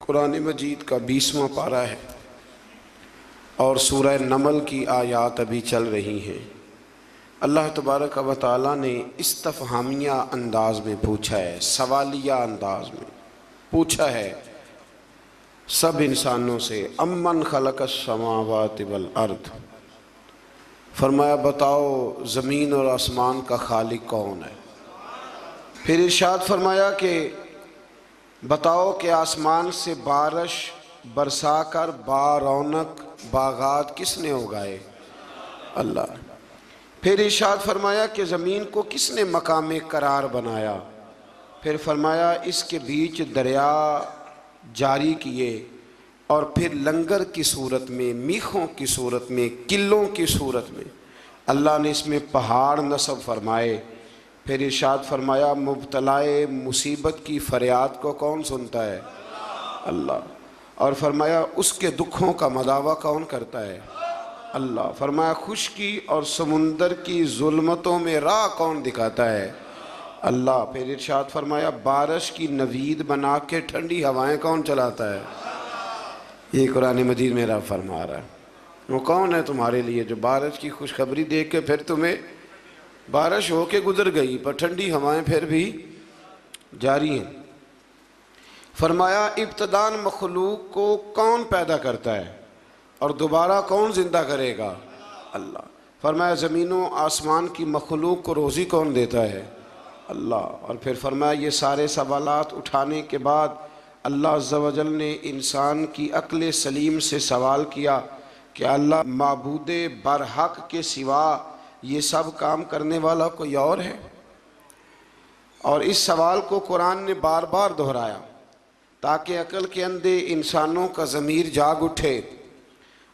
قرآن مجید کا 20واں پارہ ہے اور سورہ نمل کی آیات ابھی چل رہی ہیں۔ اللہ تبارک و تعالیٰ نے استفہامیہ انداز میں پوچھا ہے، سوالیہ انداز میں پوچھا ہے سب انسانوں سے، امن خلق السماوات والارض، فرمایا بتاؤ زمین اور آسمان کا خالق کون ہے؟ پھر ارشاد فرمایا کہ بتاؤ کہ آسمان سے بارش برسا کر بارونق باغات کس نے اگائے؟ اللہ۔ پھر ارشاد فرمایا کہ زمین کو کس نے مقام قرار بنایا؟ پھر فرمایا اس کے بیچ دریا جاری کیے اور پھر لنگر کی صورت میں، میخوں کی صورت میں، قلوں کی صورت میں اللہ نے اس میں پہاڑ نصب فرمائے۔ پھر ارشاد فرمایا مبتلائے مصیبت کی فریاد کو کون سنتا ہے؟ اللہ۔ اور فرمایا اس کے دکھوں کا مداوع کون کرتا ہے؟ اللہ۔ فرمایا خشکی اور سمندر کی ظلمتوں میں راہ کون دکھاتا ہے؟ اللہ۔ پھر ارشاد فرمایا بارش کی نوید بنا کے ٹھنڈی ہوائیں کون چلاتا ہے؟ یہ قرآن مجید میں رب فرما رہا ہے۔ وہ کون ہے تمہارے لیے جو بارش کی خوشخبری دے کے پھر تمہیں بارش ہو کے گزر گئی پر ٹھنڈی ہوائیں پھر بھی جاری ہیں؟ فرمایا ابتداءً مخلوق کو کون پیدا کرتا ہے اور دوبارہ کون زندہ کرے گا؟ اللہ۔ فرمایا زمین و آسمان کی مخلوق کو روزی کون دیتا ہے؟ اللہ۔ اور پھر فرمایا یہ سارے سوالات اٹھانے کے بعد اللہ عز و جل نے انسان کی عقل سلیم سے سوال کیا کہ اللہ معبود برحق کے سوا یہ سب کام کرنے والا کوئی اور ہے؟ اور اس سوال کو قرآن نے بار بار دہرایا تاکہ عقل کے اندھے انسانوں کا ضمیر جاگ اٹھے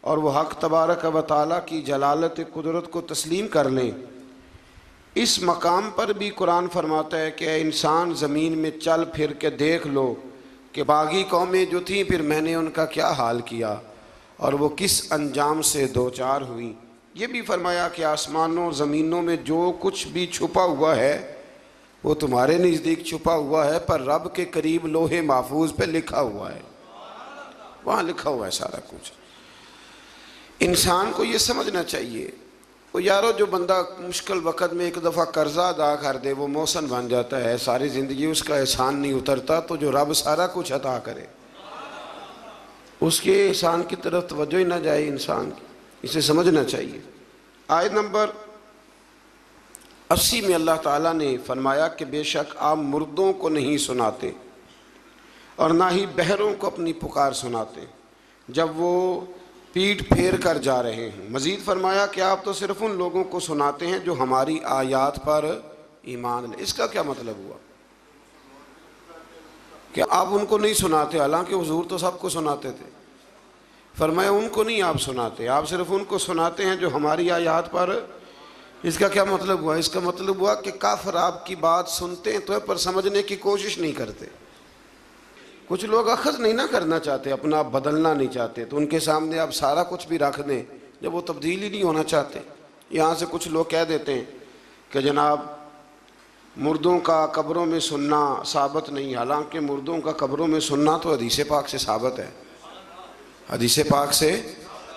اور وہ حق تبارک و تعالیٰ کی جلالت قدرت کو تسلیم کر لیں۔ اس مقام پر بھی قرآن فرماتا ہے کہ اے انسان زمین میں چل پھر کے دیکھ لو کہ باغی قومیں جو تھیں پھر میں نے ان کا کیا حال کیا اور وہ کس انجام سے دوچار ہوئی۔ یہ بھی فرمایا کہ آسمانوں زمینوں میں جو کچھ بھی چھپا ہوا ہے وہ تمہارے نزدیک چھپا ہوا ہے پر رب کے قریب لوح محفوظ پہ لکھا ہوا ہے، وہاں لکھا ہوا ہے سارا کچھ۔ انسان کو یہ سمجھنا چاہیے وہ یارو جو بندہ مشکل وقت میں ایک دفعہ قرضہ ادا کر دے وہ محسن بن جاتا ہے، ساری زندگی اس کا احسان نہیں اترتا، تو جو رب سارا کچھ عطا کرے اس کے احسان کی طرف توجہ ہی نہ جائے انسان کی، اسے سمجھنا چاہیے۔ آیت نمبر 80 میں اللہ تعالیٰ نے فرمایا کہ بے شک آپ مردوں کو نہیں سناتے اور نہ ہی بہروں کو اپنی پکار سناتے جب وہ پیٹھ پھیر کر جا رہے ہیں۔ مزید فرمایا کہ آپ تو صرف ان لوگوں کو سناتے ہیں جو ہماری آیات پر ایمان لے۔ اس کا کیا مطلب ہوا کہ آپ ان کو نہیں سناتے؟ حالانکہ حضور تو سب کو سناتے تھے۔ فرمایا ان کو نہیں آپ سناتے، آپ صرف ان کو سناتے ہیں جو ہماری آیات پر۔ اس کا کیا مطلب ہوا؟ اس کا مطلب ہوا کہ کافر آپ کی بات سنتے ہیں تو پر سمجھنے کی کوشش نہیں کرتے۔ کچھ لوگ اخذ نہیں نہ کرنا چاہتے، اپنا آپ بدلنا نہیں چاہتے، تو ان کے سامنے آپ سارا کچھ بھی رکھ دیں جب وہ تبدیل ہی نہیں ہونا چاہتے۔ یہاں سے کچھ لوگ کہہ دیتے ہیں کہ جناب مردوں کا قبروں میں سننا ثابت نہیں، حالانکہ مردوں کا قبروں میں سننا تو حدیث پاک سے ثابت ہے، حدیث پاک سے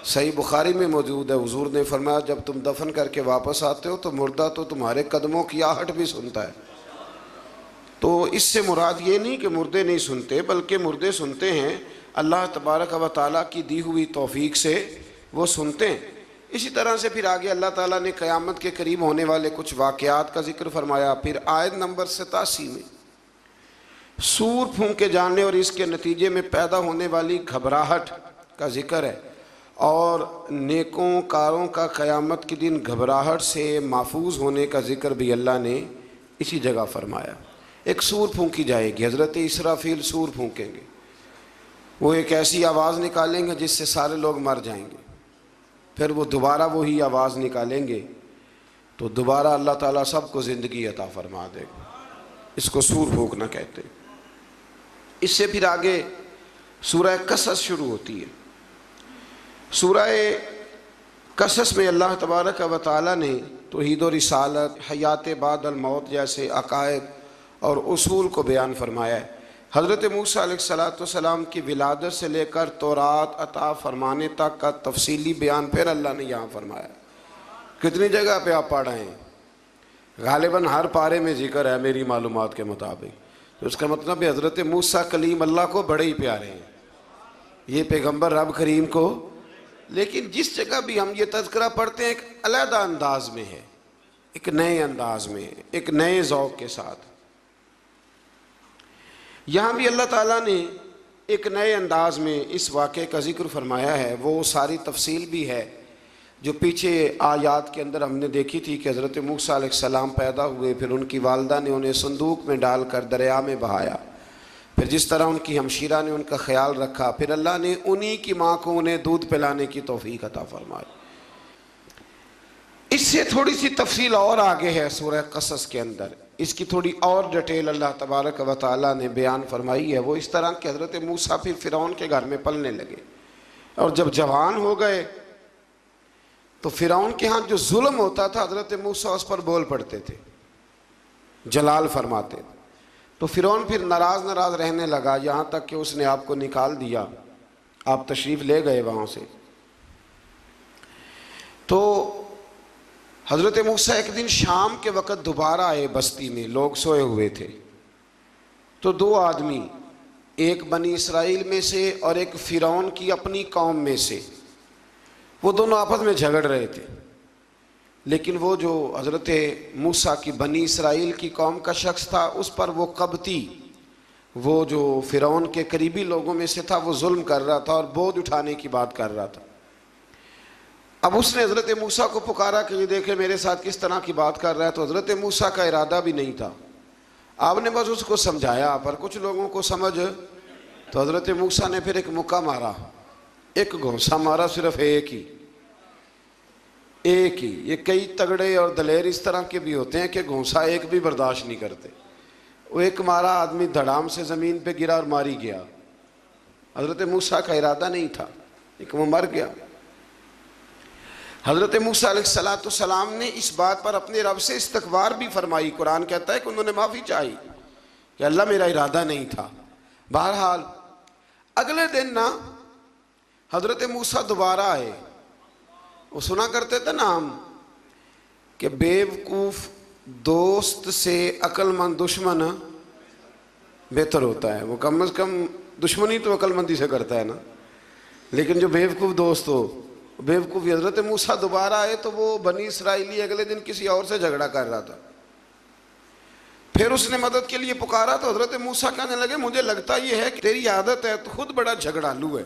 صحیح بخاری میں موجود ہے۔ حضور نے فرمایا جب تم دفن کر کے واپس آتے ہو تو مردہ تو تمہارے قدموں کی آہٹ بھی سنتا ہے۔ تو اس سے مراد یہ نہیں کہ مردے نہیں سنتے، بلکہ مردے سنتے ہیں، اللہ تبارک و تعالیٰ کی دی ہوئی توفیق سے وہ سنتے ہیں۔ اسی طرح سے پھر آگے اللہ تعالیٰ نے قیامت کے قریب ہونے والے کچھ واقعات کا ذکر فرمایا۔ پھر آیت نمبر 87 میں سور پھونکے جانے اور اس کے نتیجے میں پیدا ہونے والی گھبراہٹ کا ذکر ہے، اور نیکوں کاروں کا قیامت کے دن گھبراہٹ سے محفوظ ہونے کا ذکر بھی اللہ نے اسی جگہ فرمایا۔ ایک سور پھونکی جائے گی، حضرت اسرافیل سور پھونکیں گے، وہ ایک ایسی آواز نکالیں گے جس سے سارے لوگ مر جائیں گے، پھر وہ دوبارہ وہی آواز نکالیں گے تو دوبارہ اللہ تعالیٰ سب کو زندگی عطا فرما دے گا۔ اس کو سور پھونکنا کہتے ہیں۔ اس سے پھر آگے سورہ قصص شروع ہوتی ہے۔ سورہ قصص میں اللہ تبارک و تعالیٰ نے توحید و رسالت، حیات بعد الموت جیسے عقائد اور اصول کو بیان فرمایا ہے۔ حضرت موسیٰ علیہ السلام کی ولادت سے لے کر تورات عطا فرمانے تک کا تفصیلی بیان پھر اللہ نے یہاں فرمایا۔ کتنی جگہ پہ آپ پڑھ رہے ہیں؟ غالباً ہر پارے میں ذکر ہے میری معلومات کے مطابق۔ تو اس کا مطلب ہے حضرت موسیٰ کلیم اللہ کو بڑے ہی پیارے ہیں، یہ پیغمبر رب کریم کو۔ لیکن جس جگہ بھی ہم یہ تذکرہ پڑھتے ہیں ایک علیحدہ انداز میں ہے، ایک نئے انداز میں، ایک نئے ذوق کے ساتھ۔ یہاں بھی اللہ تعالیٰ نے ایک نئے انداز میں اس واقعے کا ذکر فرمایا ہے۔ وہ ساری تفصیل بھی ہے جو پیچھے آیات کے اندر ہم نے دیکھی تھی کہ حضرت موسیٰ علیہ السلام پیدا ہوئے، پھر ان کی والدہ نے انہیں صندوق میں ڈال کر دریا میں بہایا، پھر جس طرح ان کی ہمشیرہ نے ان کا خیال رکھا، پھر اللہ نے انہی کی ماں کو انہیں دودھ پلانے کی توفیق عطا فرمائی۔ اس سے تھوڑی سی تفصیل اور آگے ہے سورہ قصص کے اندر، اس کی تھوڑی اور ڈیٹیل اللہ تبارک و تعالیٰ نے بیان فرمائی ہے۔ وہ اس طرح کہ حضرت موسیٰ پھر فرعون کے گھر میں پلنے لگے، اور جب جوان ہو گئے تو فرعون کے ہاں جو ظلم ہوتا تھا حضرت موسیٰ اس پر بول پڑتے تھے، جلال فرماتے تھے۔ تو فرعون پھر ناراض رہنے لگا، یہاں تک کہ اس نے آپ کو نکال دیا، آپ تشریف لے گئے وہاں سے۔ تو حضرت موسیٰ ایک دن شام کے وقت دوبارہ آئے بستی میں، لوگ سوئے ہوئے تھے۔ تو دو آدمی، ایک بنی اسرائیل میں سے اور ایک فرعون کی اپنی قوم میں سے، وہ دونوں آپس میں جھگڑ رہے تھے۔ لیکن وہ جو حضرت موسیٰ کی بنی اسرائیل کی قوم کا شخص تھا، اس پر وہ قبطی، وہ جو فرعون کے قریبی لوگوں میں سے تھا، وہ ظلم کر رہا تھا اور بوجھ اٹھانے کی بات کر رہا تھا۔ اب اس نے حضرت موسیٰ کو پکارا کہ یہ دیکھے میرے ساتھ کس طرح کی بات کر رہا ہے۔ تو حضرت موسیٰ کا ارادہ بھی نہیں تھا، آپ نے بس اس کو سمجھایا، پر کچھ لوگوں کو سمجھ، تو حضرت موسیٰ نے پھر ایک مکہ مارا، ایک گھونسا مارا، صرف ایک ہی۔ یہ کئی تگڑے اور دلیر اس طرح کے بھی ہوتے ہیں کہ گھونسا ایک بھی برداشت نہیں کرتے۔ وہ ایک مارا، آدمی دھڑام سے زمین پہ گرا اور ماری گیا۔ حضرت موسیٰ کا ارادہ نہیں تھا، لیکن وہ مر گیا۔ حضرت موسیٰ علیہ السلام نے اس بات پر اپنے رب سے استغفار بھی فرمائی۔ قرآن کہتا ہے کہ انہوں نے معافی چاہی کہ اللہ میرا ارادہ نہیں تھا۔ بہرحال اگلے دن نا حضرت موسیٰ دوبارہ آئے۔ وہ سنا کرتے تھے نا ہم کہ بیوقوف دوست سے عقل مند دشمن بہتر ہوتا ہے۔ وہ کم از کم دشمنی تو عقل مندی سے کرتا ہے نا، لیکن جو بیوقوف دوست ہو بیوقوفی۔ حضرت موسیٰ دوبارہ آئے تو وہ بنی اسرائیلی اگلے دن کسی اور سے جھگڑا کر رہا تھا، پھر اس نے مدد کے لیے پکارا تو حضرت موسیٰ کہنے لگے مجھے لگتا یہ ہے کہ تیری عادت ہے، تو خود بڑا جھگڑالو ہے،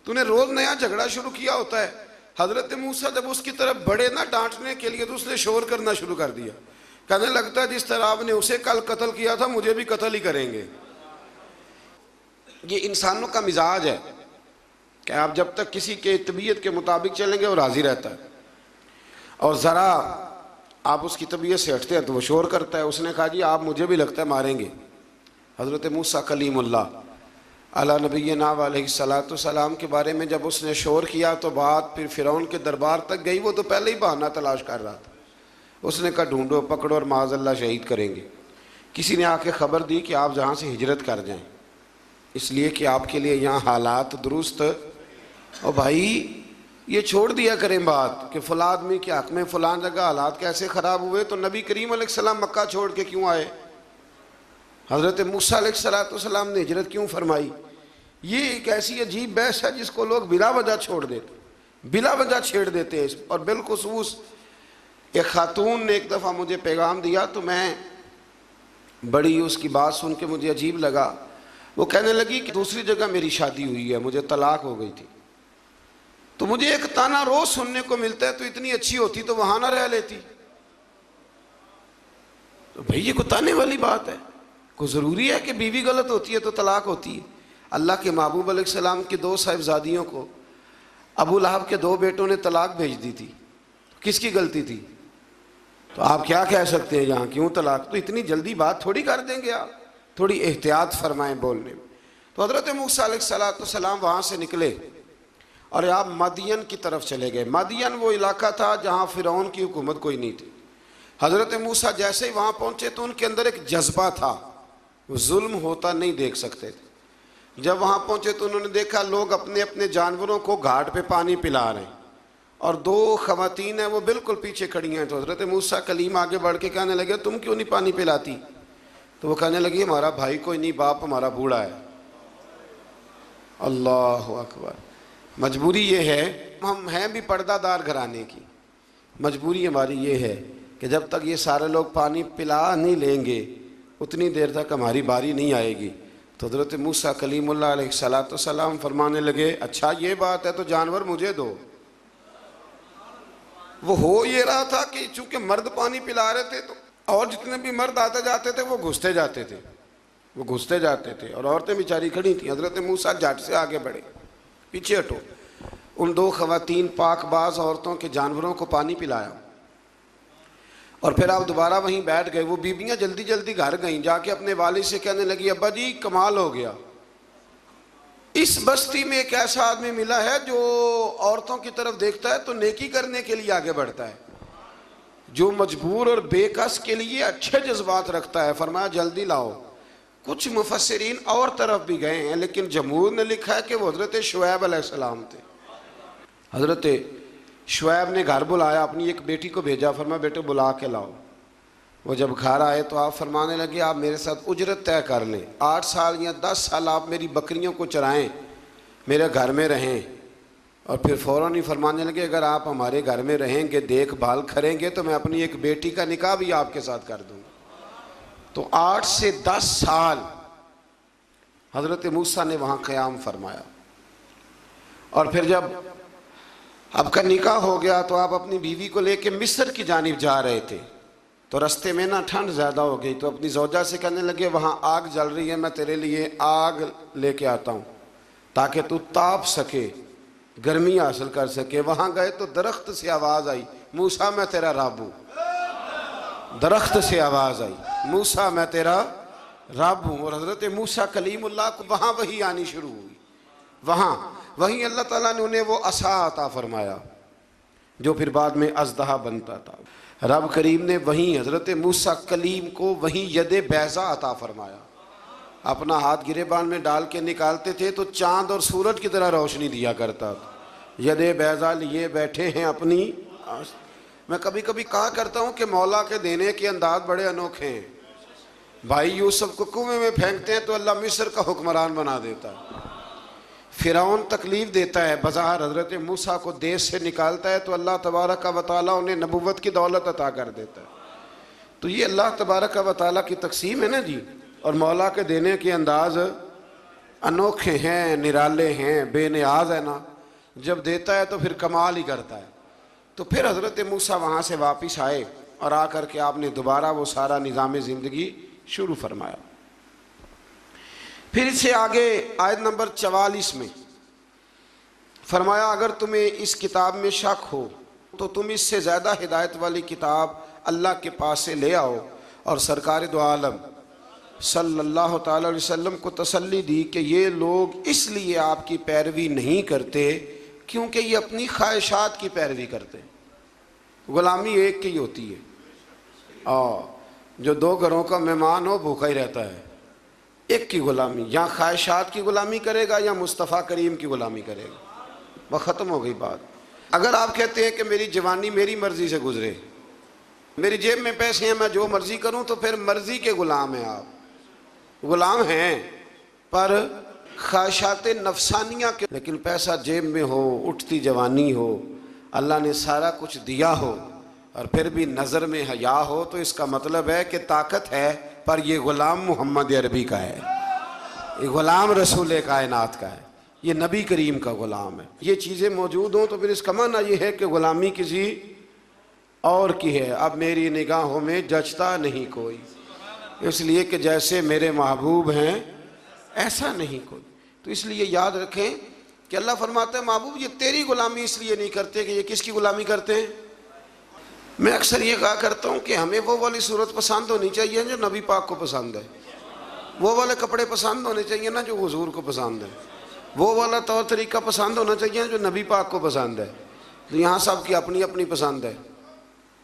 تو نے روز نیا جھگڑا شروع کیا ہوتا ہے۔ حضرت موسیٰ جب اس کی طرف بڑھے نہ ڈانٹنے کے لیے تو اس نے شور کرنا شروع کر دیا، کہنے لگتا ہے جس طرح آپ نے اسے کل قتل کیا تھا مجھے بھی قتل ہی کریں گے۔ یہ انسانوں کا مزاج ہے کہ آپ جب تک کسی کے طبیعت کے مطابق چلیں گے وہ راضی رہتا ہے، اور ذرا آپ اس کی طبیعت سے ہٹتے ہیں تو وہ شور کرتا ہے۔ اس نے کہا جی آپ مجھے بھی لگتا ہے ماریں گے۔ حضرت موسیٰ کلیم اللہ علیہ نبینا علیہ السلام کے بارے میں جب اس نے شور کیا تو بات پھر فرعون کے دربار تک گئی۔ وہ تو پہلے ہی بہانہ تلاش کر رہا تھا، اس نے کہا ڈھونڈو پکڑو اور معاذ اللہ شہید کریں گے۔ کسی نے آ کے خبر دی کہ آپ جہاں سے ہجرت کر جائیں، اس لیے کہ آپ کے لیے یہاں حالات درست، اور بھائی یہ چھوڑ دیا کریں بات کہ فلاں آدمی کے حق میں فلاں جگہ حالات کیسے خراب ہوئے، تو نبی کریم علیہ السلام مکہ چھوڑ کے کیوں آئے؟ حضرت موسیٰ علیہ السلام نے ہجرت کیوں فرمائی؟ یہ ایک ایسی عجیب بحث ہے جس کو لوگ بلا وجہ چھوڑ دیتے، بلا وجہ چھیڑ دیتے ہیں۔ اور بالخصوص ایک خاتون نے ایک دفعہ مجھے پیغام دیا تو میں بڑی اس کی بات سن کے مجھے عجیب لگا۔ وہ کہنے لگی کہ دوسری جگہ میری شادی ہوئی ہے، مجھے طلاق ہو گئی تھی، تو مجھے ایک تانا روز سننے کو ملتا ہے تو اتنی اچھی ہوتی تو وہاں نہ رہ لیتی۔ تو بھئی یہ کوئی تانے والی بات ہے؟ کوئی ضروری ہے کہ بیوی غلط ہوتی ہے تو طلاق ہوتی ہے؟ اللہ کے محبوب علیہ السلام کی 2 صاحبزادیوں کو ابو لہب کے 2 بیٹوں نے طلاق بھیج دی تھی، کس کی غلطی تھی؟ تو آپ کیا کہہ سکتے ہیں یہاں کیوں طلاق؟ تو اتنی جلدی بات تھوڑی کر دیں گے آپ، تھوڑی احتیاط فرمائیں بولنے میں۔ تو حضرت موسیٰ علیہ السلام وہاں سے نکلے اور آپ مدین کی طرف چلے گئے۔ مدین وہ علاقہ تھا جہاں فرعون کی حکومت کوئی نہیں تھی۔ حضرت موسیٰ جیسے ہی وہاں پہنچے تو ان کے اندر ایک جذبہ تھا وہ ظلم ہوتا نہیں دیکھ سکتے تھے۔ جب وہاں پہنچے تو انہوں نے دیکھا لوگ اپنے اپنے جانوروں کو گھاٹ پہ پانی پلا رہے ہیں، اور دو خواتین ہیں وہ بالکل پیچھے کھڑی ہیں۔ تو حضرت موسیٰ کلیم آگے بڑھ کے کہنے لگے تم کیوں نہیں پانی پلاتی؟ تو وہ کہنے لگی ہمارا بھائی کوئی نہیں، باپ ہمارا بوڑھا ہے۔ اللہ اکبر۔ مجبوری یہ ہے، ہم ہیں بھی پردہ دار گھرانے کی، مجبوری ہماری یہ ہے کہ جب تک یہ سارے لوگ پانی پلا نہیں لیں گے اتنی دیر تک ہماری باری نہیں آئے گی۔ تو حضرت موسیٰ کلیم اللہ علیہ السلام فرمانے لگے اچھا یہ بات ہے تو جانور مجھے دو۔ وہ ہو یہ رہا تھا کہ چونکہ مرد پانی پلا رہے تھے تو اور جتنے بھی مرد آتے جاتے تھے وہ گھستے جاتے تھے اور عورتیں بیچاری کھڑی تھیں۔ حضرت موسیٰ جھٹ سے آگے بڑھے، پیچھے ہٹو۔ ان دو خواتین پاک باز عورتوں کے جانوروں کو پانی پلایا، اور پھر آپ دوبارہ وہیں بیٹھ گئے۔ وہ بیبیاں جلدی جلدی گھر گئیں، جا کے اپنے والد سے کہنے لگی ابا جی کمال ہو گیا، اس بستی میں ایک ایسا آدمی ملا ہے جو عورتوں کی طرف دیکھتا ہے تو نیکی کرنے کے لیے آگے بڑھتا ہے، جو مجبور اور بے کس کے لیے اچھے جذبات رکھتا ہے۔ فرمایا جلدی لاؤ۔ کچھ مفسرین اور طرف بھی گئے ہیں لیکن جمہور نے لکھا ہے کہ وہ حضرت شعیب علیہ السلام تھے۔ حضرت شعیب نے گھر بلایا، اپنی ایک بیٹی کو بھیجا، فرمایا بیٹے بلا کے لاؤ۔ وہ جب گھر آئے تو آپ فرمانے لگے آپ میرے ساتھ اجرت طے کر لیں، 8 سال یا 10 سال آپ میری بکریوں کو چرائیں، میرے گھر میں رہیں۔ اور پھر فوراً ہی فرمانے لگے اگر آپ ہمارے گھر میں رہیں گے دیکھ بھال کریں گے تو میں اپنی ایک بیٹی کا نکاح بھی آپ کے ساتھ کر دوں گا۔ تو 8 سے 10 سال حضرت موسیٰ نے وہاں قیام فرمایا، اور پھر جب آپ کا نکاح ہو گیا تو آپ اپنی بیوی کو لے کے مصر کی جانب جا رہے تھے، تو رستے میں نا ٹھنڈ زیادہ ہو گئی، تو اپنی زوجہ سے کہنے لگے وہاں آگ جل رہی ہے، میں تیرے لیے آگ لے کے آتا ہوں تاکہ تو تاپ سکے، گرمی حاصل کر سکے۔ وہاں گئے تو درخت سے آواز آئی موسیٰ میں تیرا رب ہوں۔ درخت سے آواز آئی موسیٰ میں تیرا رب ہوں، اور حضرت موسیٰ کلیم اللہ کو وہاں وحی آنی شروع ہوئی۔ وہاں وہیں اللہ تعالیٰ نے انہیں وہ عصا عطا فرمایا جو پھر بعد میں اژدہا بنتا تھا۔ رب کریم نے وہیں حضرت موسیٰ کلیم کو وہیں ید بیضا عطا فرمایا۔ اپنا ہاتھ گریبان میں ڈال کے نکالتے تھے تو چاند اور سورج کی طرح روشنی دیا کرتا تھا۔ ید بیضا لیے بیٹھے ہیں اپنی۔ میں کبھی کبھی کہا کرتا ہوں کہ مولا کے دینے کے انداز بڑے انوکھے ہیں۔ بھائی یوسف کو کنویں میں پھینکتے ہیں تو اللہ مصر کا حکمران بنا دیتا ہے۔ فرعون تکلیف دیتا ہے، بظاہر حضرت موسیٰ کو دیس سے نکالتا ہے تو اللہ تبارک و تعالیٰ انہیں نبوت کی دولت عطا کر دیتا ہے۔ تو یہ اللہ تبارک و تعالیٰ کی تقسیم ہے نا جی، اور مولا کے دینے کے انداز انوکھے ہیں، نرالے ہیں، بے نیاز ہے نا، جب دیتا ہے تو پھر کمال ہی کرتا ہے۔ تو پھر حضرت موسیٰ وہاں سے واپس آئے اور آ کر کے آپ نے دوبارہ وہ سارا نظام زندگی شروع فرمایا۔ پھر اس سے آگے آیت نمبر 44 میں فرمایا اگر تمہیں اس کتاب میں شک ہو تو تم اس سے زیادہ ہدایت والی کتاب اللہ کے پاس سے لے آؤ، اور سرکار دو عالم صلی اللہ تعالی علیہ وسلم کو تسلی دی کہ یہ لوگ اس لیے آپ کی پیروی نہیں کرتے کیونکہ یہ اپنی خواہشات کی پیروی کرتے۔ غلامی ایک کی ہوتی ہے، جو 2 گھروں کا مہمان ہو بھوکا ہی رہتا ہے۔ ایک کی غلامی، یا خواہشات کی غلامی کرے گا یا مصطفیٰ کریم کی غلامی کرے گا، وہ ختم ہو گئی بات۔ اگر آپ کہتے ہیں کہ میری جوانی میری مرضی سے گزرے، میری جیب میں پیسے ہیں میں جو مرضی کروں، تو پھر مرضی کے غلام ہیں آپ، غلام ہیں پر خواہشات نفسانیہ کے۔ لیکن پیسہ جیب میں ہو، اٹھتی جوانی ہو، اللہ نے سارا کچھ دیا ہو، اور پھر بھی نظر میں حیا ہو، تو اس کا مطلب ہے کہ طاقت ہے پر یہ غلام محمد عربی کا ہے، یہ غلام رسول کائنات کا ہے، یہ نبی کریم کا غلام ہے۔ یہ چیزیں موجود ہوں تو پھر اس کا معنی یہ ہے کہ غلامی کسی اور کی ہے۔ اب میری نگاہوں میں جچتا نہیں کوئی، اس لیے کہ جیسے میرے محبوب ہیں ایسا نہیں کوئی۔ تو اس لیے یاد رکھیں کہ اللہ فرماتا ہے محبوب یہ تیری غلامی اس لیے نہیں کرتے کہ یہ کس کی غلامی کرتے ہیں۔ میں اکثر یہ کہا کرتا ہوں کہ ہمیں وہ والی صورت پسند ہونی چاہیے جو نبی پاک کو پسند ہے، وہ والے کپڑے پسند ہونے چاہیے نا جو حضور کو پسند ہے، وہ والا طور طریقہ پسند ہونا چاہیے جو نبی پاک کو پسند ہے۔ تو یہاں سب کی اپنی اپنی پسند ہے،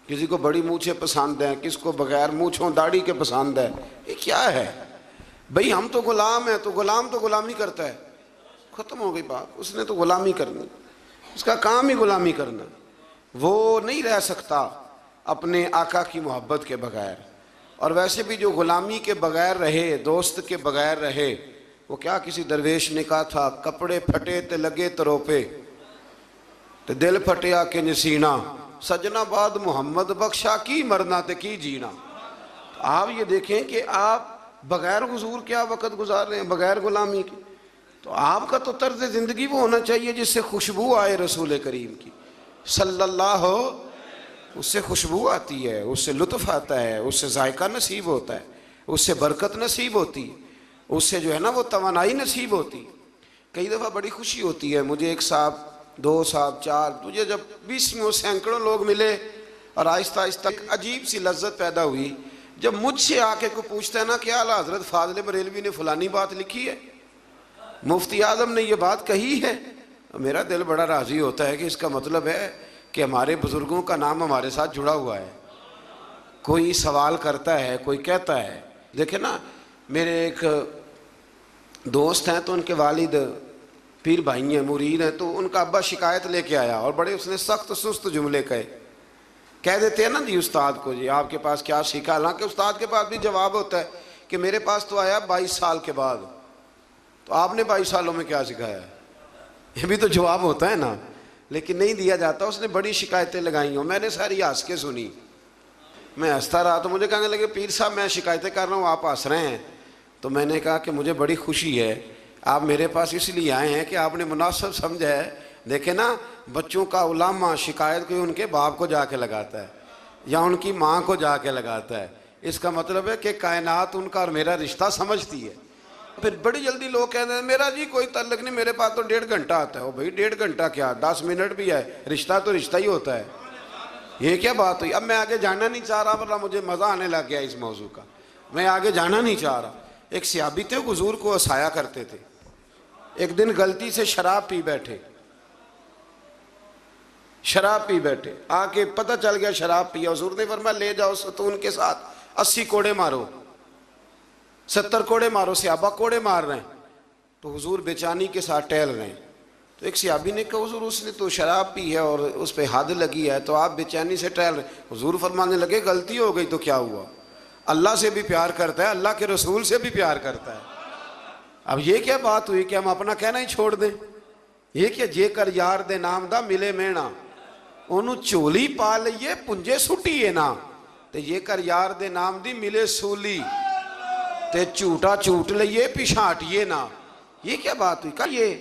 کسی کو بڑی مونچھیں پسند ہیں، کس کو بغیر مونچھوں داڑھی کے پسند ہے، یہ کیا ہے؟ بھئی ہم تو غلام ہیں، تو غلام تو غلامی کرتا ہے، ختم ہو گئی بات، اس نے تو غلامی کرنی، اس کا کام ہی غلامی کرنا، وہ نہیں رہ سکتا اپنے آقا کی محبت کے بغیر۔ اور ویسے بھی جو غلامی کے بغیر رہے، دوست کے بغیر رہے، وہ کیا کسی درویش نے کہا تھا، کپڑے پھٹے تے لگے تروپے تے دل پھٹیا کہ نسینا، سجنا بعد محمد بخشا کی مرنا تے کی جینا۔ آپ یہ دیکھیں کہ آپ بغیر حضور کیا وقت گزار رہے ہیں، بغیر غلامی کے۔ تو آپ کا تو طرز زندگی وہ ہونا چاہیے جس سے خوشبو آئے رسول کریم کی صلی اللہ، اس سے خوشبو آتی ہے، اس سے لطف آتا ہے، اس سے ذائقہ نصیب ہوتا ہے، اس سے برکت نصیب ہوتی ہے، اس سے جو ہے نا وہ توانائی نصیب ہوتی۔ کئی دفعہ بڑی خوشی ہوتی ہے، مجھے ایک صاحب، دو صاحب، چار، مجھے جب 20 سینکڑوں لوگ ملے اور آہستہ آہستہ ایک عجیب سی لذت پیدا ہوئی جب مجھ سے آ کے کوئی پوچھتا ہے نا کہ اعلیٰ حضرت فاضل بریلوی نے فلانی بات لکھی ہے، مفتی اعظم نے یہ بات کہی ہے، میرا دل بڑا راضی ہوتا ہے کہ اس کا مطلب ہے کہ ہمارے بزرگوں کا نام ہمارے ساتھ جڑا ہوا ہے۔ کوئی سوال کرتا ہے، کوئی کہتا ہے۔ دیکھیں نا، میرے ایک دوست ہیں تو ان کے والد پیر بھائی ہیں، مرید ہیں، تو ان کا ابا شکایت لے کے آیا اور بڑے اس نے سخت سست جملے کہہ دیتے ہیں نا جی استاد کو، جی آپ کے پاس کیا سیکھا، حالانکہ استاد کے پاس بھی جواب ہوتا ہے کہ میرے پاس تو آیا 22 سال کے بعد، تو آپ نے 22 سالوں میں کیا سکھایا ہے، یہ بھی تو جواب ہوتا ہے نا، لیکن نہیں دیا جاتا۔ اس نے بڑی شکایتیں لگائی ہوں، میں نے ساری ہنس کے سنی، میں ہنستا رہا تو مجھے کہنے لگے پیر صاحب میں شکایتیں کر رہا ہوں، آپ ہنس رہے ہیں۔ تو میں نے کہا کہ مجھے بڑی خوشی ہے، آپ میرے پاس اس لیے آئے ہیں کہ آپ نے مناسب سمجھا ہے۔ دیکھیں نا، بچوں کا علامہ شکایت کوئی ان کے باپ کو جا کے لگاتا ہے یا ان کی ماں کو جا کے لگاتا ہے، اس کا مطلب ہے کہ کائنات ان کا اور میرا رشتہ سمجھتی ہے۔ پھر بڑی جلدی لوگ کہتے ہیں میرا جی کوئی تعلق نہیں، میرے پاس تو 1.5 گھنٹہ آتا ہے۔ بھائی 1.5 گھنٹہ کیا، 10 منٹ بھی ہے، رشتہ تو رشتہ ہی ہوتا ہے، یہ کیا بات ہوئی؟ اب میں آگے جانا نہیں چاہ رہا، ورنہ مجھے مزہ آنے لگ گیا اس موضوع کا، میں آگے جانا نہیں چاہ رہا۔ ایک صحابی تھے، حضور کو ہنسایا کرتے تھے، ایک دن غلطی سے شراب پی بیٹھے، آ کے پتہ چل گیا شراب پیا، حضور نے فرمایا لے جاؤ ستون کے ساتھ 80 کوڑے مارو، 70 کوڑے مارو۔ صحابہ کوڑے مار رہے ہیں تو حضور بے چینی کے ساتھ ٹہل رہے ہیں، تو ایک صحابی نے کہا حضور اس نے تو شراب پی ہے اور اس پہ حد لگی ہے تو آپ بے چینی سے ٹہل رہے ہیں۔ حضور فرمانے لگے غلطی ہو گئی تو کیا ہوا، اللہ سے بھی پیار کرتا ہے، اللہ کے رسول سے بھی پیار کرتا ہے۔ اب یہ کیا بات ہوئی کہ ہم اپنا کہنا ہی چھوڑ دیں؟ یہ کہ جے کر یار دے نام دا ملے مینا، انہوں چولی پا لئیے پنجے سٹیے نا، تے یہ کر یار دے نام دی ملے سولی، تے چوٹا چوٹ لئیے پیشانٹیے نا۔ یہ کیا بات ہوئی؟ کہ یہ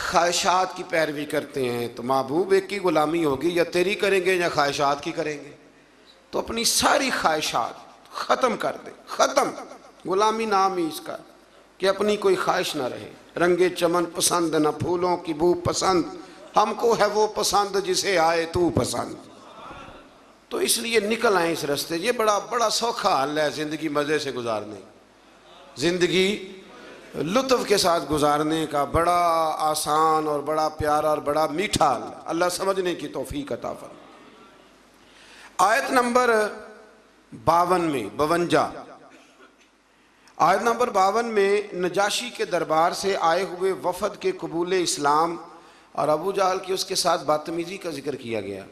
خواہشات کی پیروی کرتے ہیں تو محبوب ایک کی غلامی ہوگی، یا تیری کریں گے یا خواہشات کی کریں گے؟ تو اپنی ساری خواہشات ختم کر دیں، ختم، غلامی نام ہی اس کا، کہ اپنی کوئی خواہش نہ رہے۔ رنگے چمن پسند نہ پھولوں کی بو پسند، ہم کو ہے وہ پسند جسے آئے تو پسند۔ تو اس لیے نکل آئیں اس رستے، یہ بڑا سوکھا حل ہے زندگی مزے سے گزارنے، زندگی لطف کے ساتھ گزارنے کا، بڑا آسان اور بڑا پیارا اور بڑا میٹھا حل۔ اللہ سمجھنے کی توفیق عطا فرمائے۔ آیت نمبر 52 آیت نمبر 52 میں نجاشی کے دربار سے آئے ہوئے وفد کے قبول اسلام اور ابو جہل کی اس کے ساتھ بدتمیزی کا ذکر کیا گیا۔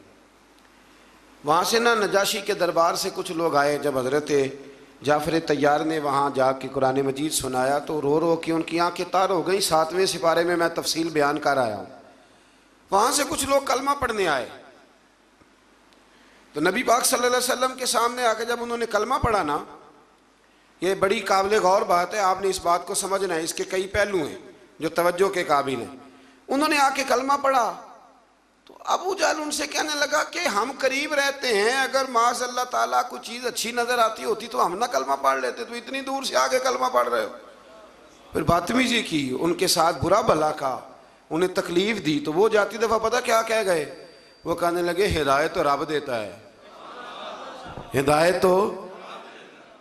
وہاں سے نجاشی کے دربار سے کچھ لوگ آئے، جب حضرت جعفر طیار نے وہاں جا کے قرآن مجید سنایا تو رو رو کے ان کی آنکھیں تار ہو گئیں۔ 7ویں سپارے میں تفصیل بیان کر آیا ہوں۔ وہاں سے کچھ لوگ کلمہ پڑھنے آئے تو نبی پاک صلی اللہ علیہ وسلم کے سامنے آ کے جب انہوں نے کلمہ پڑھا نا، یہ بڑی قابل غور بات ہے، آپ نے اس بات کو سمجھنا ہے، اس کے کئی پہلو ہیں جو توجہ کے قابل ہیں۔ انہوں نے آ کے کلمہ پڑھا تو ابو جہل ان سے کہنے لگا کہ ہم قریب رہتے ہیں، اگر معاذ اللہ تعالیٰ کوئی چیز اچھی نظر آتی ہوتی تو ہم نہ کلمہ پڑھ لیتے، تو اتنی دور سے آگے کلمہ پڑھ رہے ہو۔ پھر بدتمیزی کی، ان کے ساتھ برا بھلا کہا، انہیں تکلیف دی، تو وہ جاتی دفعہ پتہ کیا کہہ گئے؟ وہ کہنے لگے ہدایت تو رب دیتا ہے، ہدایت تو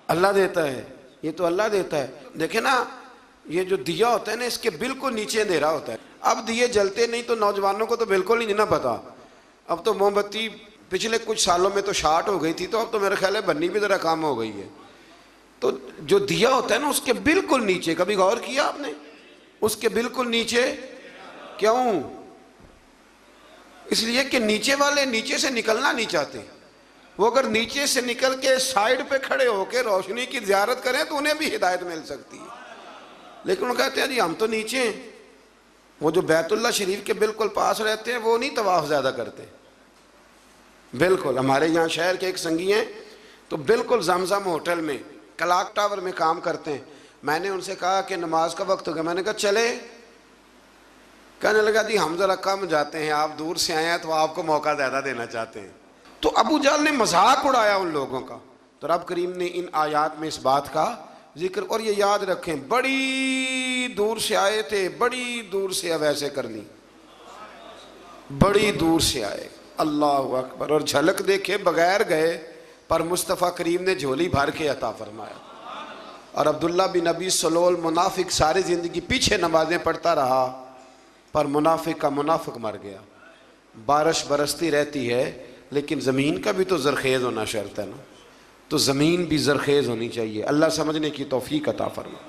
اللہ دیتا ہے، یہ تو اللہ دیتا ہے۔ دیکھیں نا، یہ جو دیا ہوتا ہے نا، اس کے بالکل نیچے اندھیرا ہوتا ہے۔ اب دیے جلتے نہیں تو نوجوانوں کو تو بالکل ہی نہیں نہ پتا۔ اب تو موم بتی پچھلے کچھ سالوں میں تو شارٹ ہو گئی تھی، تو اب تو میرے خیال ہے بننی بھی ذرا کام ہو گئی ہے۔ تو جو دیا ہوتا ہے نا اس کے بالکل نیچے، کبھی غور کیا آپ نے؟ اس کے بالکل نیچے کیوں؟ اس لیے کہ نیچے والے نیچے سے نکلنا نہیں چاہتے. وہ اگر نیچے سے نکل کے سائیڈ پہ کھڑے ہو کے روشنی کی زیارت کریں تو انہیں بھی ہدایت مل سکتی ہے، لیکن وہ کہتے ہیں جی ہم تو نیچے ہیں. وہ جو بیت اللہ شریف کے بالکل پاس رہتے ہیں وہ نہیں طواف زیادہ کرتے. بالکل ہمارے یہاں شہر کے ایک سنگی ہیں تو بالکل زمزم ہوٹل میں کلاک ٹاور میں کام کرتے ہیں. میں نے ان سے کہا کہ نماز کا وقت ہو گیا، میں نے کہا چلے؟ کہنے لگا جی ہم ذرا کم جاتے ہیں، آپ دور سے آئے ہیں تو آپ کو موقع زیادہ دینا چاہتے ہیں. تو ابو جہل نے مذاق اڑایا ان لوگوں کا. تو رب کریم نے ان آیات میں اس بات کا ذکر، اور یہ یاد رکھیں بڑی دور سے آئے تھے، بڑی دور سے ویسے کر لی، بڑی دور سے آئے. اللہ اکبر. اور جھلک دیکھے بغیر گئے پر مصطفیٰ کریم نے جھولی بھر کے عطا فرمایا. اور عبداللہ بن ابی سلول منافق ساری زندگی پیچھے نمازیں پڑھتا رہا پر منافق کا منافق مر گیا. بارش برستی رہتی ہے لیکن زمین کا بھی تو زرخیز ہونا شرط ہے نا، تو زمین بھی زرخیز ہونی چاہیے. اللہ سمجھنے کی توفیق عطا فرما.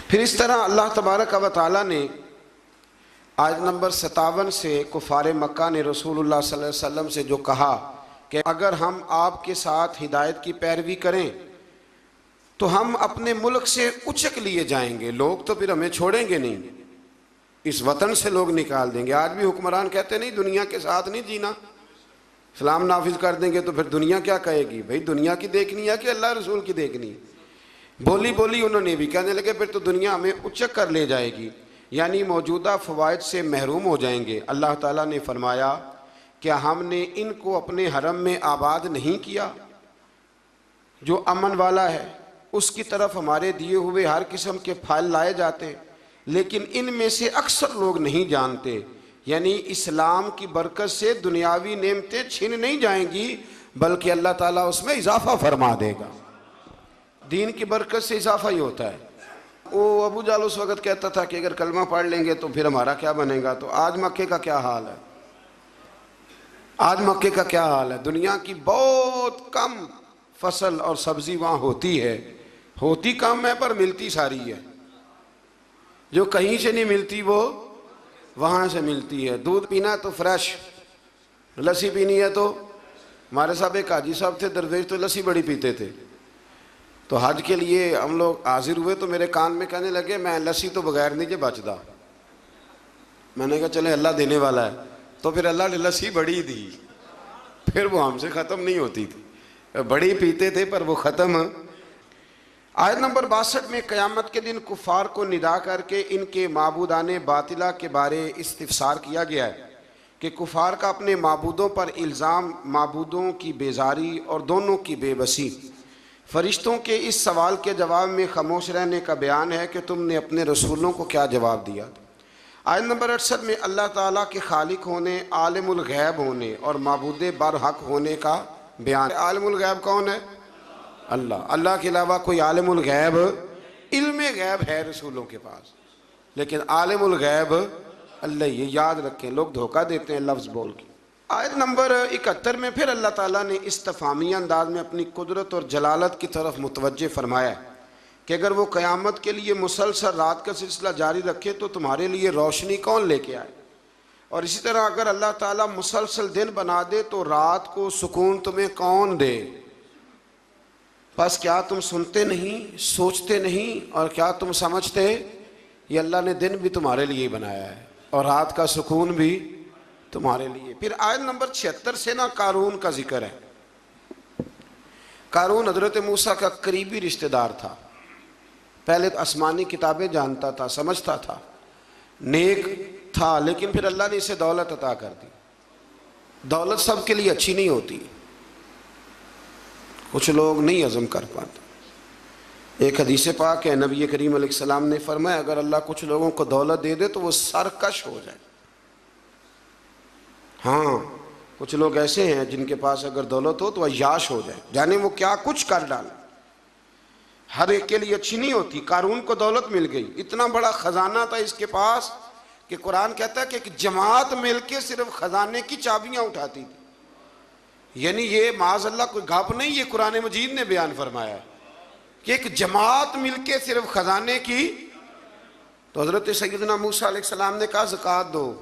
پھر اس طرح اللہ تبارک و تعالیٰ نے آیت نمبر 57 سے کفار مکہ نے رسول اللہ صلی اللہ علیہ وسلم سے جو کہا کہ اگر ہم آپ کے ساتھ ہدایت کی پیروی کریں تو ہم اپنے ملک سے اچک لیے جائیں گے، لوگ تو پھر ہمیں چھوڑیں گے نہیں، اس وطن سے لوگ نکال دیں گے. آج بھی حکمران کہتے نہیں دنیا کے ساتھ نہیں جینا، اسلام نافذ کر دیں گے تو پھر دنیا کیا کہے گی؟ بھئی دنیا کی دیکھنی ہے کہ اللہ رسول کی دیکھنی؟ بولی انہوں نے بھی کہنے لگے پھر تو دنیا ہمیں اچک کر لے جائے گی، یعنی موجودہ فوائد سے محروم ہو جائیں گے. اللہ تعالیٰ نے فرمایا کیا ہم نے ان کو اپنے حرم میں آباد نہیں کیا؟ جو امن والا ہے اس کی طرف ہمارے دیے ہوئے ہر قسم کے پھل لائے جاتے، لیکن ان میں سے اکثر لوگ نہیں جانتے. یعنی اسلام کی برکت سے دنیاوی نعمتیں چھن نہیں جائیں گی بلکہ اللہ تعالیٰ اس میں اضافہ فرما دے گا. دین کی برکت سے اضافہ ہی ہوتا ہے. وہ ابو جہل اس وقت کہتا تھا کہ اگر کلمہ پڑھ لیں گے تو پھر ہمارا کیا بنے گا. تو آج مکے کا کیا حال ہے؟ آج مکے کا کیا حال ہے؟ دنیا کی بہت کم فصل اور سبزی وہاں ہوتی ہے، ہوتی کم ہے پر ملتی ساری ہے. جو کہیں سے نہیں ملتی وہ وہاں سے ملتی ہے. دودھ پینا ہے تو فریش، لسی پینی ہے تو ہمارے صاحب ایک حاجی صاحب تھے درویش، تو لسی بڑی پیتے تھے. تو حج کے لیے ہم لوگ حاضر ہوئے تو میرے کان میں کہنے لگے میں لسی تو بغیر نہیں جے بچدا. میں نے کہا چلے اللہ دینے والا ہے. تو پھر اللہ نے لسی بڑی دی، پھر وہ ہم سے ختم نہیں ہوتی تھی، بڑی پیتے تھے پر وہ ختم. آیت نمبر 62 میں قیامت کے دن کفار کو ندا کر کے ان کے معبودان باطلہ کے بارے استفسار کیا گیا ہے کہ کفار کا اپنے معبودوں پر الزام، معبودوں کی بیزاری اور دونوں کی بے بسی. فرشتوں کے اس سوال کے جواب میں خاموش رہنے کا بیان ہے کہ تم نے اپنے رسولوں کو کیا جواب دیا. آیت نمبر 68 میں اللہ تعالیٰ کے خالق ہونے، عالم الغیب ہونے اور معبود برحق ہونے کا بیان. عالم الغیب کون ہے؟ اللہ. اللہ کے علاوہ کوئی عالم الغیب، علم غیب ہے رسولوں کے پاس لیکن عالم الغیب اللہ. یہ یاد رکھیں، لوگ دھوکہ دیتے ہیں لفظ بول کے. آیت نمبر 71 میں پھر اللہ تعالیٰ نے استفہامی انداز میں اپنی قدرت اور جلالت کی طرف متوجہ فرمایا کہ اگر وہ قیامت کے لیے مسلسل رات کا سلسلہ جاری رکھے تو تمہارے لیے روشنی کون لے کے آئے، اور اسی طرح اگر اللہ تعالیٰ مسلسل دن بنا دے تو رات کو سکون تمہیں کون دے. بس کیا تم سنتے نہیں، سوچتے نہیں، اور کیا تم سمجھتے یہ اللہ نے دن بھی تمہارے لیے بنایا ہے اور رات کا سکون بھی تمہارے لیے. پھر آیت نمبر 76 سے نا قارون کا ذکر ہے. قارون حضرت موسیٰ کا قریبی رشتہ دار تھا. پہلے تو آسمانی کتابیں جانتا تھا، سمجھتا تھا، نیک تھا، لیکن پھر اللہ نے اسے دولت عطا کر دی. دولت سب کے لیے اچھی نہیں ہوتی، کچھ لوگ نہیں ہضم کر پاتے. ایک حدیث پاک ہے، نبی کریم علیہ السلام نے فرمایا اگر اللہ کچھ لوگوں کو دولت دے دے تو وہ سرکش ہو جائے. ہاں کچھ لوگ ایسے ہیں جن کے پاس اگر دولت ہو تو عیاش ہو جائے، جانے وہ کیا کچھ کر ڈالے. ہر ایک کے لیے اچھی نہیں ہوتی. قارون کو دولت مل گئی، اتنا بڑا خزانہ تھا اس کے پاس کہ قرآن کہتا ہے کہ ایک جماعت مل کے صرف خزانے کی چابیاں اٹھاتی تھی. یعنی یہ معاذ اللہ کوئی گپ نہیں، یہ قرآن مجید نے بیان فرمایا ہے. کہ ایک جماعت مل کے صرف خزانے کی. تو حضرت سیدنا موسیٰ علیہ السلام نے کہا زکوٰۃ دو.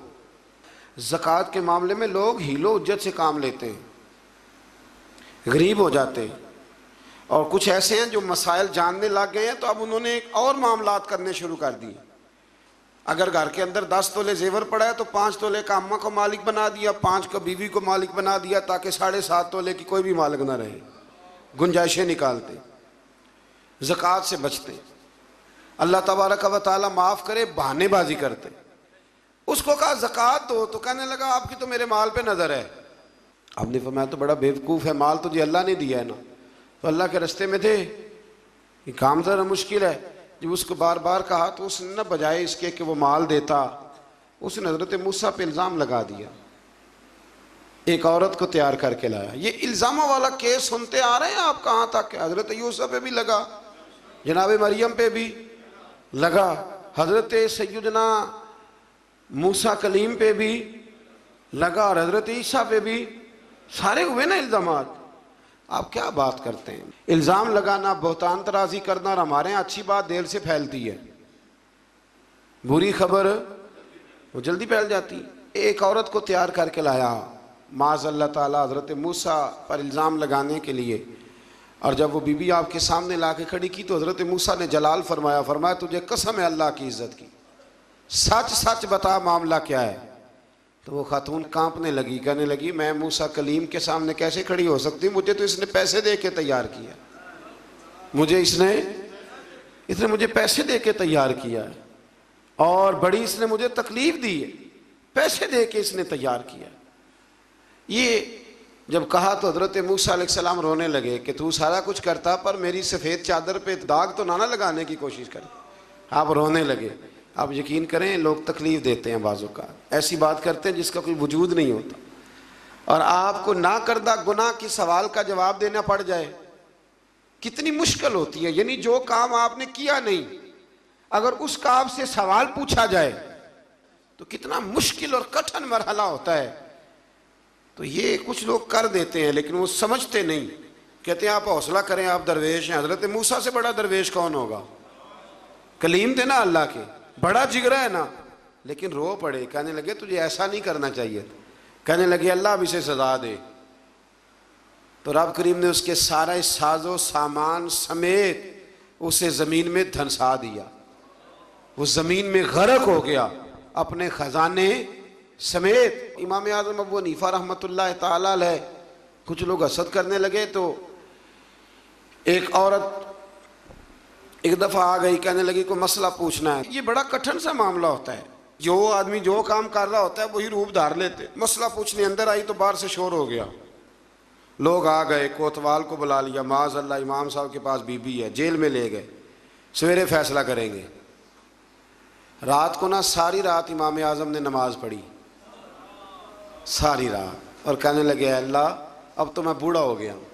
زکوٰۃ کے معاملے میں لوگ ہیل و حجت سے کام لیتے ہیں, غریب ہو جاتے ہیں, اور کچھ ایسے ہیں جو مسائل جاننے لگ گئے ہیں تو اب انہوں نے اور معاملات کرنے شروع کر دیے. اگر گھر کے اندر 10 تولے زیور پڑا ہے تو 5 تولے کا اماں کو مالک بنا دیا, 5 کا بیوی کو مالک بنا دیا, تاکہ 7.5 تولے کی کوئی بھی مالک نہ رہے. گنجائشیں نکالتے, زکوٰۃ سے بچتے. اللہ تبارک و تعالیٰ معاف کرے, بہانے بازی کرتے. اس کو کہا زکوٰۃ دو, تو کہنے لگا آپ کی تو میرے مال پہ نظر ہے. آپ نے فرمایا تو بڑا بیوقوف ہے, مال تو جی اللہ نے دیا ہے نا. تو اللہ کے رستے میں تھے, یہ کام ذرا مشکل ہے. جب اس کو بار بار کہا تو اس نے نہ بجائے اس کے کہ وہ مال دیتا, اس نے حضرت موسیٰ پہ الزام لگا دیا. ایک عورت کو تیار کر کے لایا. یہ الزاموں والا کیس سنتے آ رہے ہیں آپ کہاں تک. حضرت یوسف پہ بھی لگا, جناب مریم پہ بھی لگا, حضرت سیدنا موسیٰ کلیم پہ بھی لگا, اور حضرت عیسیٰ پہ بھی سارے ہوئے نا الزامات. آپ کیا بات کرتے ہیں. الزام لگانا, بہتان ترازی کرنا, اور ہمارے یہاں اچھی بات دیر سے پھیلتی ہے, بری خبر وہ جلدی پھیل جاتی. ایک عورت کو تیار کر کے لایا معاذ اللہ تعالیٰ حضرت موسیٰ پر الزام لگانے کے لیے. اور جب وہ بی بی آپ کے سامنے لا کے کھڑی کی تو حضرت موسیٰ نے جلال فرمایا, فرمایا تجھے قسم ہے اللہ کی عزت کی, سچ سچ بتا معاملہ کیا ہے. تو وہ خاتون کانپنے لگی, کہنے لگی میں موسیٰ کلیم کے سامنے کیسے کھڑی ہو سکتی ہوں, مجھے تو اس نے پیسے دے کے تیار کیا, اس نے مجھے پیسے دے کے تیار کیا ہے, اور بڑی اس نے مجھے تکلیف دی ہے, پیسے دے کے اس نے تیار کیا. یہ جب کہا تو حضرت موسیٰ علیہ السلام رونے لگے کہ تو سارا کچھ کرتا پر میری سفید چادر پہ داغ تو نہ لگانے کی کوشش کرے. آپ رونے لگے. آپ یقین کریں لوگ تکلیف دیتے ہیں, بعض اوقات ایسی بات کرتے ہیں جس کا کوئی وجود نہیں ہوتا, اور آپ کو نہ کردہ گناہ کی سوال کا جواب دینا پڑ جائے, کتنی مشکل ہوتی ہے. یعنی جو کام آپ نے کیا نہیں, اگر اس کا آپ سے سوال پوچھا جائے تو کتنا مشکل اور کٹھن مرحلہ ہوتا ہے. تو یہ کچھ لوگ کر دیتے ہیں لیکن وہ سمجھتے نہیں. کہتے ہیں آپ حوصلہ کریں, آپ درویش ہیں. حضرت موسیٰ سے بڑا درویش کون ہوگا. کلیم تھے نا اللہ کے, بڑا جگرا ہے نا. لیکن رو پڑے, کہنے لگے تجھے ایسا نہیں کرنا چاہیے. کہنے لگے اللہ اب اسے سزا دے. تو رب کریم نے اس کے سارا ساز و سامان سمیت اسے زمین میں دھنسا دیا. وہ زمین میں غرق ہو گیا اپنے خزانے سمیت. امام اعظم ابو حنیفہ رحمۃ اللہ تعالی علیہ, کچھ لوگ حسد کرنے لگے تو ایک عورت ایک دفعہ آ گئی, کہنے لگی کوئی مسئلہ پوچھنا ہے. یہ بڑا کٹھن سا معاملہ ہوتا ہے, جو آدمی جو کام کر رہا ہوتا ہے وہی روپ دھار لیتے. مسئلہ پوچھنے اندر آئی تو باہر سے شور ہو گیا, لوگ آ گئے, کوتوال کو بلا لیا, معاذ اللہ امام صاحب کے پاس بی بی ہے, جیل میں لے گئے, سویرے فیصلہ کریں گے. رات کو ساری رات امام اعظم نے نماز پڑھی, ساری رات, اور کہنے لگے اللہ اب تو میں بوڑھا ہو گیا ہوں,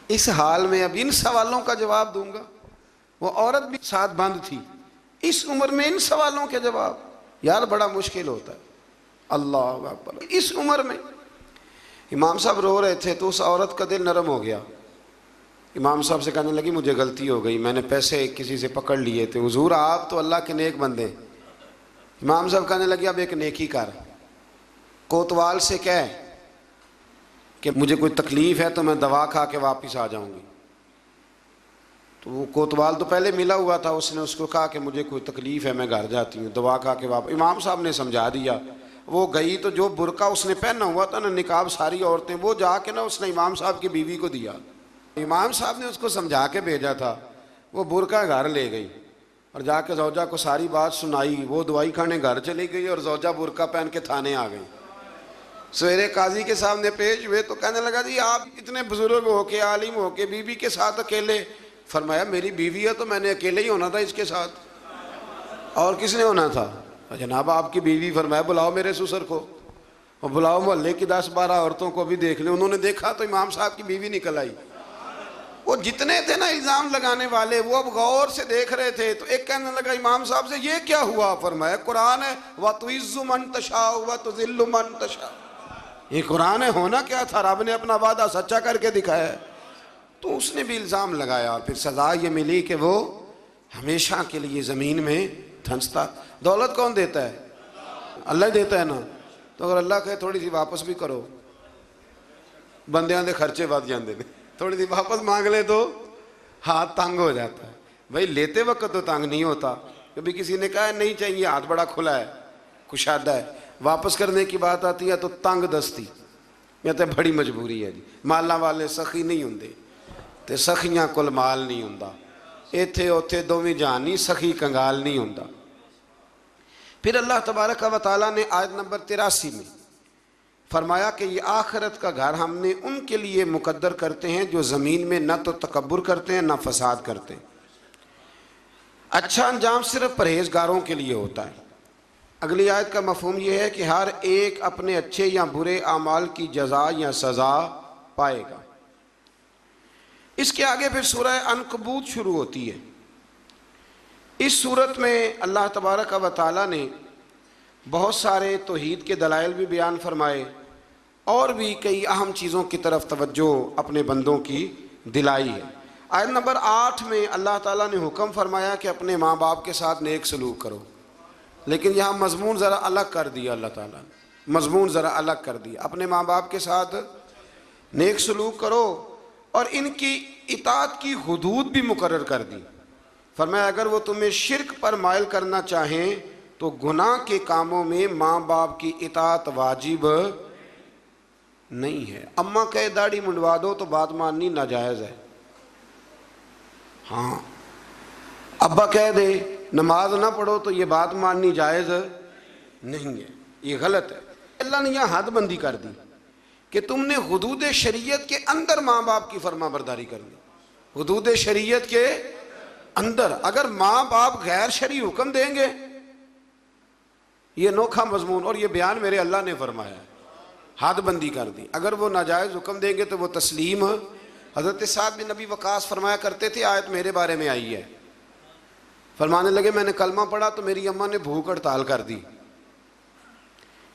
اس حال میں اب ان سوالوں کا جواب دوں گا. وہ عورت بھی ساتھ بند تھی, اس عمر میں ان سوالوں کے جواب, یار بڑا مشکل ہوتا ہے. اللہ اکبر. اس عمر میں امام صاحب رو رہے تھے تو اس عورت کا دل نرم ہو گیا. امام صاحب سے کہنے لگی مجھے غلطی ہو گئی, میں نے پیسے کسی سے پکڑ لیے تھے, حضور آپ تو اللہ کے نیک بندے. امام صاحب کہنے لگے اب ایک نیکی کر, کوتوال سے کہہ کہ مجھے کوئی تکلیف ہے تو میں دوا کھا کے واپس آ جاؤں گی. تو وہ کوتوال تو پہلے ملا ہوا تھا, اس نے اس کو کہا کہ مجھے کوئی تکلیف ہے میں گھر جاتی ہوں, دوا کھا کے واپس. امام صاحب نے سمجھا دیا. وہ گئی تو جو برقع اس نے پہنا ہوا تھا نا, نقاب ساری عورتیں, وہ جا کے اس نے امام صاحب کی بیوی کو دیا. امام صاحب نے اس کو سمجھا کے بھیجا تھا, وہ برقع گھر لے گئی اور جا کے زوجہ کو ساری بات سنائی. وہ دوائی کھانے گھر چلی گئی اور زوجہ برقع پہن کے تھانے آ گئی. سویرے قاضی کے سامنے پیش ہوئے تو کہنے لگا جی آپ اتنے بزرگ ہو کے, عالم ہو کے, بیوی کے ساتھ اکیلے. فرمایا میری بیوی ہے تو میں نے اکیلے ہی ہونا تھا اس کے ساتھ, اور کس نے ہونا تھا. جناب آپ کی بیوی. فرمایا بلاؤ میرے سسر کو, اور بلاؤ محلے کی 10-12 عورتوں کو بھی دیکھ لیں. انہوں نے دیکھا تو امام صاحب کی بیوی نکل آئی. وہ جتنے تھے نا الزام لگانے والے, وہ اب غور سے دیکھ رہے تھے. تو ایک کہنے لگا امام صاحب سے یہ کیا ہوا. فرمایا قرآن ہے, وَتُعِزُّ مَن تَشَاءُ وَتُذِلُّ مَن تَشَاءُ. یہ قرآن ہے, ہونا کیا تھا, رب نے اپنا وعدہ سچا کر کے دکھایا ہے. تو اس نے بھی الزام لگایا اور پھر سزا یہ ملی کہ وہ ہمیشہ کے لیے زمین میں دھنستا۔ دولت کون دیتا ہے؟ اللہ ہی دیتا ہے نا۔ تو اگر اللہ کہے تھوڑی سی واپس بھی کرو، بندیاں دے خرچے بد جاندے نے، تھوڑی سی واپس مانگ لے تو ہاتھ تنگ ہو جاتا ہے۔ بھائی لیتے وقت تو تنگ نہیں ہوتا، کبھی کسی نے کہا نہیں چاہیے، ہاتھ بڑا کھلا ہے، کشادہ ہے، واپس کرنے کی بات آتی ہے تو تنگ دستی کہتے بڑی مجبوری ہے جی۔ مالاں والے سخی نہیں ہوندے تے سخیاں کول مال نہیں ہوندا، ایتھے اوتھے دوویں جہان نہیں، سخی کنگال نہیں ہوندا۔ پھر اللہ تبارک و تعالیٰ نے آیت نمبر 83 میں فرمایا کہ یہ آخرت کا گھر ہم نے ان کے لیے مقدر کرتے ہیں جو زمین میں نہ تو تکبر کرتے ہیں نہ فساد کرتے ہیں۔ اچھا انجام صرف پرہیزگاروں کے لیے ہوتا ہے۔ اگلی آیت کا مفہوم یہ ہے کہ ہر ایک اپنے اچھے یا برے اعمال کی جزا یا سزا پائے گا۔ اس کے آگے پھر سورہ عنکبوت شروع ہوتی ہے۔ اس صورت میں اللہ تبارک و تعالیٰ نے بہت سارے توحید کے دلائل بھی بیان فرمائے اور بھی کئی اہم چیزوں کی طرف توجہ اپنے بندوں کی دلائی ہے۔ آیت نمبر 8 میں اللہ تعالیٰ نے حکم فرمایا کہ اپنے ماں باپ کے ساتھ نیک سلوک کرو، لیکن یہاں مضمون ذرا الگ کر دیا، اللہ تعالیٰ نے مضمون ذرا الگ کر دیا، اپنے ماں باپ کے ساتھ نیک سلوک کرو اور ان کی اطاعت کی حدود بھی مقرر کر دی۔ فرمایا اگر وہ تمہیں شرک پر مائل کرنا چاہیں تو گناہ کے کاموں میں ماں باپ کی اطاعت واجب نہیں ہے۔ اماں کہے داڑھی منڈوا دو تو بات ماننی ناجائز ہے، ہاں ابا کہہ دے نماز نہ پڑھو تو یہ بات ماننی جائز نہیں ہے، یہ غلط ہے۔ اللہ نے یہاں حد بندی کر دی کہ تم نے حدود شریعت کے اندر ماں باپ کی فرما برداری کرنی، حدود شریعت کے اندر۔ اگر ماں باپ غیر شرعی حکم دیں گے، یہ نوکھا مضمون اور یہ بیان میرے اللہ نے فرمایا ہے، حد بندی کر دی۔ اگر وہ ناجائز حکم دیں گے تو وہ تسلیم۔ حضرت سعد بن نبی وقاص فرمایا کرتے تھے، آیت میرے بارے میں آئی ہے، فرمانے لگے میں نے کلمہ پڑھا تو میری اماں نے بھوک ہڑتال کر دی،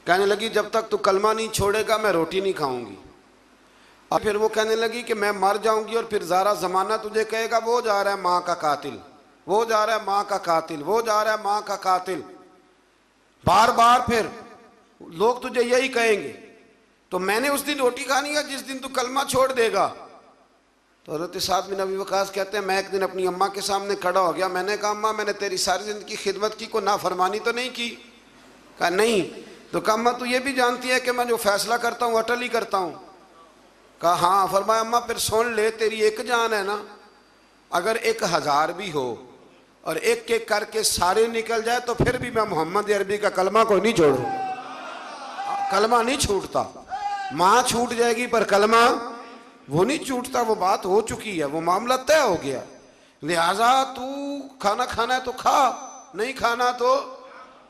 کہنے لگی جب تک تو کلمہ نہیں چھوڑے گا میں روٹی نہیں کھاؤں گی۔ اور پھر وہ کہنے لگی کہ میں مر جاؤں گی اور پھر زارا زمانہ تجھے کہے گا وہ جا رہا ہے ماں کا قاتل، وہ جا رہا ہے ماں کا قاتل، وہ جا رہا ہے ماں کا قاتل، بار بار پھر لوگ تجھے یہی کہیں گے، تو میں نے اس دن روٹی کھانی ہے جس دن تو کلمہ چھوڑ دے گا۔ تو حضرت سعد بن نبی وقاص کہتے ہیں میں ایک دن اپنی اماں کے سامنے کھڑا ہو گیا، میں نے کہا اماں میں نے تیری ساری زندگی خدمت کی، کوئی نافرمانی تو نہیں کی؟ کہا نہیں۔ تو کہا اماں تو یہ بھی جانتی ہے کہ میں جو فیصلہ کرتا ہوں اٹل ہی کرتا ہوں؟ کہا ہاں۔ فرمایا اماں پھر سن لے، تیری ایک جان ہے نا، اگر 1000 بھی ہو اور ایک ایک کر کے سارے نکل جائے تو پھر بھی میں محمد عربی کا کلمہ کوئی نہیں چھوڑوں، کلمہ نہیں چھوٹتا۔ ماں چھوٹ جائے گی پر کلمہ وہ نہیں چھوٹتا، وہ بات ہو چکی ہے، وہ معاملہ طے ہو گیا۔ لہٰذا تو کھانا کھانا ہے تو کھا، نہیں کھانا تو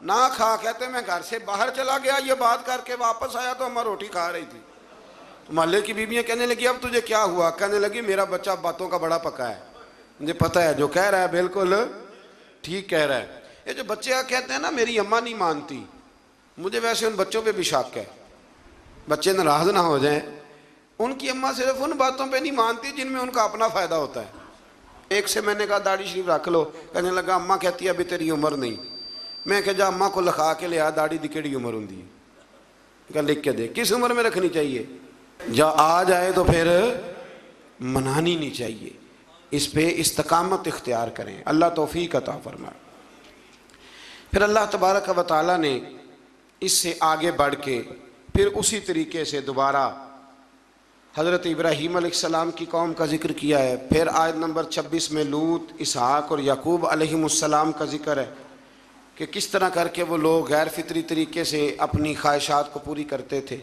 نہ کھا۔ کہتے میں گھر سے باہر چلا گیا، یہ بات کر کے واپس آیا تو اماں روٹی کھا رہی تھی، محلے کی بیویاں کہنے لگی اب تجھے کیا ہوا؟ کہنے لگی میرا بچہ باتوں کا بڑا پکا ہے، مجھے پتہ ہے جو کہہ رہا ہے بالکل ٹھیک کہہ رہا ہے۔ یہ جو بچے کہتے ہیں نا میری اماں نہیں مانتی، مجھے ویسے ان بچوں پہ بھی شک ہے، بچے ناراض نہ ہو جائیں، ان کی اماں صرف ان باتوں پہ نہیں مانتی جن میں ان کا اپنا فائدہ ہوتا ہے۔ ایک سے میں نے کہا داڑھی شریف رکھ لو، کہنے لگا اماں کہتی ہے ابھی تیری عمر نہیں۔ میں کہ جا اماں کو لکھا کے لیا، داڑھی دی کیڑی عمر ہوں دی، کہ لکھ کے دے کس عمر میں رکھنی چاہیے، جا آ جائے تو پھر منانی نہیں چاہیے، اس پہ استقامت اختیار کریں، اللہ توفیق عطا فرمائے۔ پھر اللہ تبارک و تعالیٰ نے اس سے آگے بڑھ کے پھر اسی طریقے سے دوبارہ حضرت ابراہیم علیہ السلام کی قوم کا ذکر کیا ہے۔ پھر آیت نمبر 26 میں لوط، اسحاق اور یعقوب علیہم السلام کا ذکر ہے کہ کس طرح کر کے وہ لوگ غیر فطری طریقے سے اپنی خواہشات کو پوری کرتے تھے۔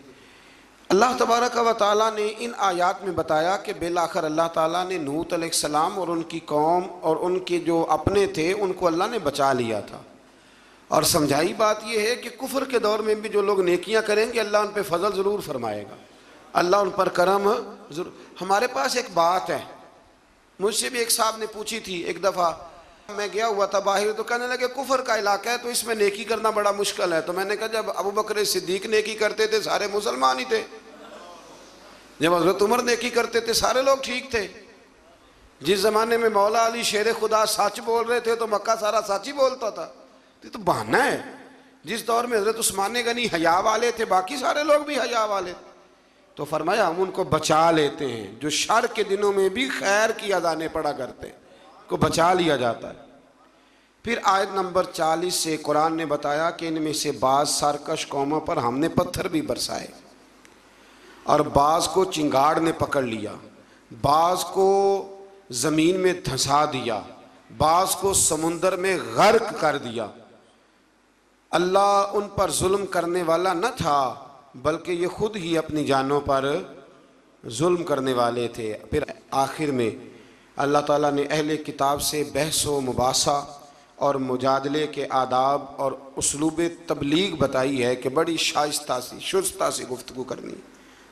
اللہ تبارک و تعالیٰ نے ان آیات میں بتایا کہ بالآخر اللہ تعالیٰ نے لوط علیہ السلام اور ان کی قوم اور ان کے جو اپنے تھے ان کو اللہ نے بچا لیا تھا، اور سمجھائی بات یہ ہے کہ کفر کے دور میں بھی جو لوگ نیکیاں کریں گے اللہ ان پہ فضل ضرور فرمائے گا، اللہ ان پر کرم ضرور۔ ہمارے پاس ایک بات ہے، مجھ سے بھی ایک صاحب نے پوچھی تھی، ایک دفعہ میں گیا ہوا تھا باہر تو کہنے لگے کفر کا علاقہ ہے تو اس میں نیکی کرنا بڑا مشکل ہے۔ تو میں نے کہا جب ابو بکر صدیق نیکی کرتے تھے سارے مسلمان ہی تھے، جب حضرت عمر نیکی کرتے تھے سارے لوگ ٹھیک تھے، جس زمانے میں مولا علی شیر خدا سچ بول رہے تھے تو مکہ سارا سچ ہی بولتا تھا، یہ تو بہانہ ہے۔ جس دور میں حضرت عثمان غنی حیا والے تھے، باقی سارے لوگ بھی حیا والے، تو فرمایا ہم ان کو بچا لیتے ہیں، جو شر کے دنوں میں بھی خیر کی اذانیں پڑھا کرتے ہیں کو بچا لیا جاتا ہے۔ پھر آیت نمبر 40 سے قرآن نے بتایا کہ ان میں سے بعض سرکش قوموں پر ہم نے پتھر بھی برسائے، اور بعض کو چنگاڑ نے پکڑ لیا، بعض کو زمین میں دھنسا دیا، بعض کو سمندر میں غرق کر دیا۔ اللہ ان پر ظلم کرنے والا نہ تھا، بلکہ یہ خود ہی اپنی جانوں پر ظلم کرنے والے تھے۔ پھر آخر میں اللہ تعالیٰ نے اہل کتاب سے بحث و مباحثہ اور مجادلے کے آداب اور اسلوب تبلیغ بتائی ہے کہ بڑی شائستہ سی شستہ سی گفتگو کرنی،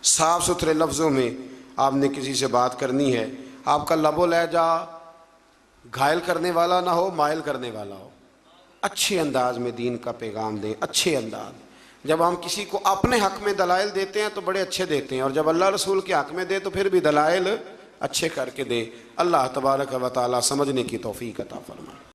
صاف ستھرے لفظوں میں آپ نے کسی سے بات کرنی ہے، آپ کا لب و لہجہ گھائل کرنے والا نہ ہو، مائل کرنے والا ہو، اچھے انداز میں دین کا پیغام دیں، اچھے انداز۔ جب ہم کسی کو اپنے حق میں دلائل دیتے ہیں تو بڑے اچھے دیتے ہیں، اور جب اللہ رسول کے حق میں دے تو پھر بھی دلائل اچھے کر کے دے۔ اللہ تبارک و تعالی سمجھنے کی توفیق عطا فرمائے۔